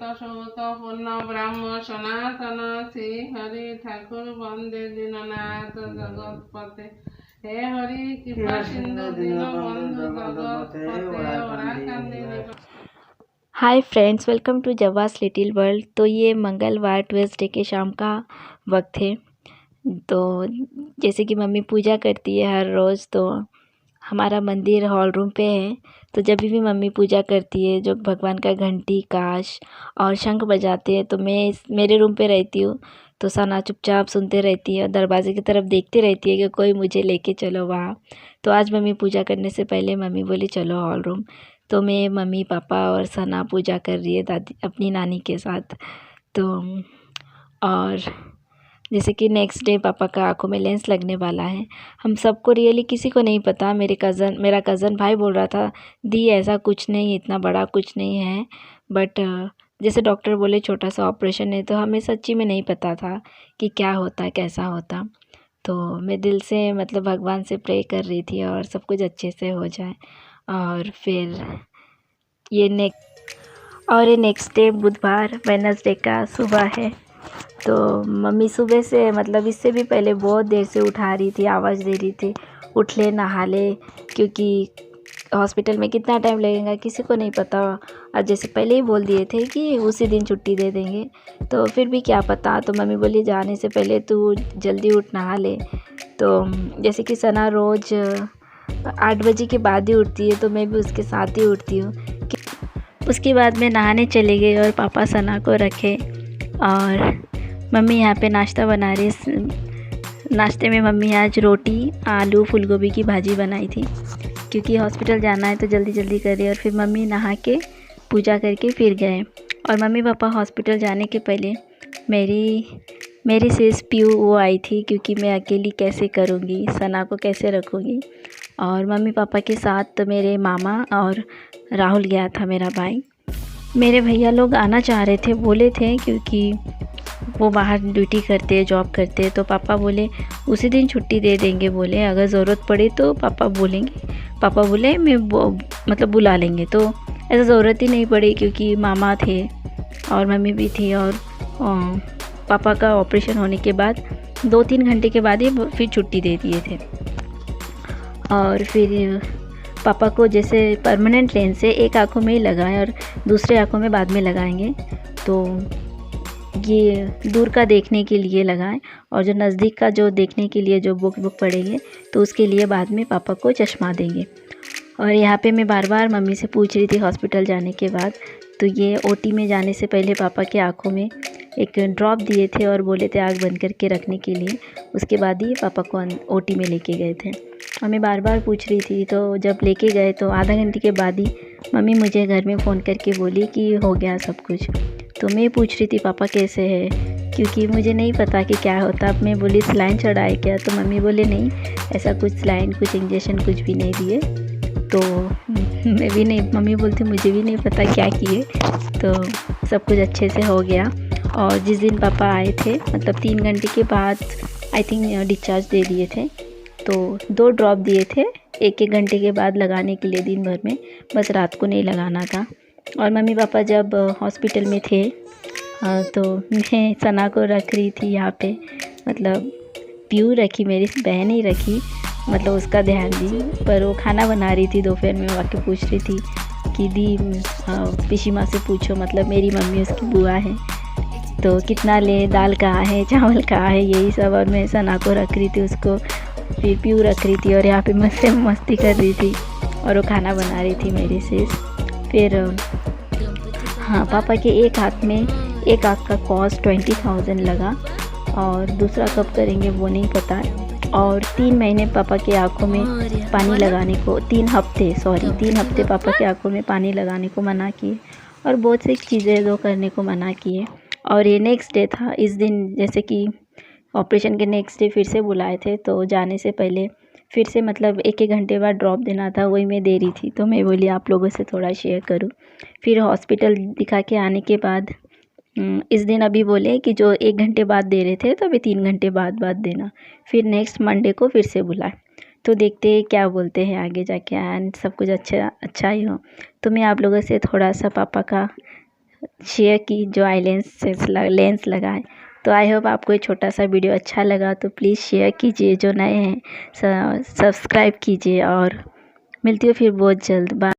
শৌত পূর্ণ ব্রাহ্ম সনাতন শ্রী হরি ঠাকুর বন্দে দীননাথ জগৎপতে। হে হরি কৃপা সিন্ধু দীনবন্ধু জগৎপते hi friends, welcome to Jawa's little world. तो ये मंगलवार ट्यूसडे के शाम का वक्त है। तो जैसे कि मम्मी पूजा करती है हर रोज़, तो हमारा मंदिर हॉल रूम पे है। तो जब भी मम्मी पूजा करती है, जो भगवान का घंटी काश और शंख बजाते हैं, तो मैं मेरे रूम पे रहती हूँ। तो सना चुपचाप सुनते रहती है और दरवाजे की तरफ देखती रहती है कि कोई मुझे लेके चलो वहाँ। तो आज मम्मी पूजा करने से पहले मम्मी बोली चलो हॉल रूम। तो मैं, मम्मी, पापा और सना पूजा कर रही है दादी अपनी नानी के साथ। तो और जैसे कि नेक्स्ट डे पापा का आंखों में लेंस लगने वाला है। हम सबको रियली किसी को नहीं पता। मेरा कज़न भाई बोल रहा था दी ऐसा कुछ नहीं, इतना बड़ा कुछ नहीं है, बट जैसे डॉक्टर बोले छोटा सा ऑपरेशन है, तो हमें सच्ची में नहीं पता था कि क्या होता कैसा होता। तो मैं दिल से मतलब भगवान से प्रे कर रही थी और सब कुछ अच्छे से हो जाए। और फिर ये नेक्स्ट डे बुधवार वेडनेसडे का सुबह है। तो मम्मी सुबह से मतलब इससे भी पहले बहुत देर से उठा रही थी, आवाज़ दे रही थी उठ ले नहा ले, क्योंकि हॉस्पिटल में कितना टाइम लगेगा किसी को नहीं पता। और जैसे पहले ही बोल दिए थे कि उसी दिन छुट्टी दे देंगे, तो फिर भी क्या पता। तो मम्मी बोली जाने से पहले तू जल्दी उठ नहा ले। तो जैसे कि सना रोज़ 8 बजे के बाद ही उठती है, तो मैं भी उसके साथ ही उठती हूँ। उसके बाद मैं नहाने चली गई और पापा सना को रखे और मम्मी यहाँ पे नाश्ता बना रही। नाश्ते में मम्मी आज रोटी आलू फूल गोभी की भाजी बनाई थी, क्योंकि हॉस्पिटल जाना है तो जल्दी जल्दी कर रही। और फिर मम्मी नहा के पूजा करके फिर गए। और मम्मी पापा हॉस्पिटल जाने के पहले मेरी सिस पीयू वो आई थी, क्योंकि मैं अकेली कैसे करूँगी, सना को कैसे रखूँगी। और मम्मी पापा के साथ तो मेरे मामा और राहुल गया था मेरा भाई। मेरे भैया लोग आना चाह रहे थे, बोले थे, क्योंकि वो बाहर ड्यूटी करते हैं, जॉब करते हैं। तो पापा बोले उसी दिन छुट्टी दे देंगे, बोले अगर ज़रूरत पड़ी तो पापा बोले मैं मतलब बुला लेंगे। तो ऐसा ज़रूरत ही नहीं पड़ी, क्योंकि मामा थे और मम्मी भी थी। और पापा का ऑपरेशन होने के बाद 2-3 घंटे के बाद ही फिर छुट्टी दे दिए थे। और फिर पापा को जैसे परमानेंट लेंस से एक आँखों में ही लगाएं और दूसरे आँखों में बाद में लगाएंगे। तो ये दूर का देखने के लिए लगाएं, और जो नज़दीक का जो देखने के लिए जो बुक पढ़ेंगे, तो उसके लिए बाद में पापा को चश्मा देंगे। और यहाँ पे मैं बार बार मम्मी से पूछ रही थी हॉस्पिटल जाने के बाद। तो ये ओटी में जाने से पहले पापा के आँखों में एक ड्रॉप दिए थे और बोले थे आँख बंद करके रखने के लिए। उसके बाद ही पापा को ओटी में लेके गए थे। और मैं बार बार पूछ रही थी। तो जब लेके गए तो आधा घंटे के बाद ही मम्मी मुझे घर में फ़ोन करके बोली कि हो गया सब कुछ। तो मैं पूछ रही थी पापा कैसे है, क्योंकि मुझे नहीं पता कि क्या होता। अब मैं बोली सलाइन चढ़ाए क्या, तो मम्मी बोले नहीं ऐसा कुछ सलाइन कुछ इंजेक्शन कुछ भी नहीं दिए। तो मैं भी नहीं, मम्मी बोलती मुझे भी नहीं पता क्या किए। तो सब कुछ अच्छे से हो गया। और जिस दिन पापा आए थे मतलब 3 घंटे के बाद आई थिंक डिस्चार्ज दे दिए थे। तो 2 ड्रॉप दिए थे 1-1 घंटे के बाद लगाने के लिए दिन भर में, बस रात को नहीं लगाना था। और मम्मी पापा जब हॉस्पिटल में थे तो मैं सना को रख रही थी यहाँ पे, मतलब पीयू रखी, मेरी बहन ही रखी, मतलब उसका ध्यान दी। पर वो खाना बना रही थी दोपहर में, आके पूछ रही थी कि दी पिशी माँ से पूछो, मतलब मेरी मम्मी उसकी बुआ है, तो कितना ले, दाल कहाँ है, चावल कहाँ है, यही सब। और मैं सना को रख रही थी, उसको फिर पीयू रख रही थी और यहाँ पे मुझसे मस्ती कर रही थी और वो खाना बना रही थी मेरी सिस। फिर हाँ, पापा के एक आँख का कॉस्ट 20,000 लगा, और दूसरा कब करेंगे वो नहीं पता। और 3 महीने पापा के आँखों में पानी लगाने को, 3 हफ्ते पापा के आँखों में पानी लगाने को मना किए, और बहुत सी चीज़ें जो करने को मना किए। और ये नेक्स्ट डे था, इस दिन जैसे कि ऑपरेशन के नेक्स्ट डे फिर से बुलाए थे। तो जाने से पहले फिर से मतलब 1-1 घंटे बाद ड्रॉप देना था, वही मैं दे रही थी। तो मैं बोली आप लोगों से थोड़ा शेयर करूं। फिर हॉस्पिटल दिखा के आने के बाद इस दिन अभी बोले कि जो 1 घंटे बाद दे रहे थे, तो अभी 3 घंटे बाद देना। फिर नेक्स्ट मंडे को फिर से बुलाए। तो देखते हैं क्या बोलते हैं आगे जाके, एंड सब कुछ अच्छा ही हो। तो मैं आप लोगों से थोड़ा सा पापा का शेयर की जो आई लेंस लगाए। तो आई होप आपको ये छोटा सा वीडियो अच्छा लगा, तो प्लीज़ शेयर कीजिए, जो नए हैं सब्सक्राइब कीजिए, और मिलती हूँ फिर बहुत जल्द। बाय।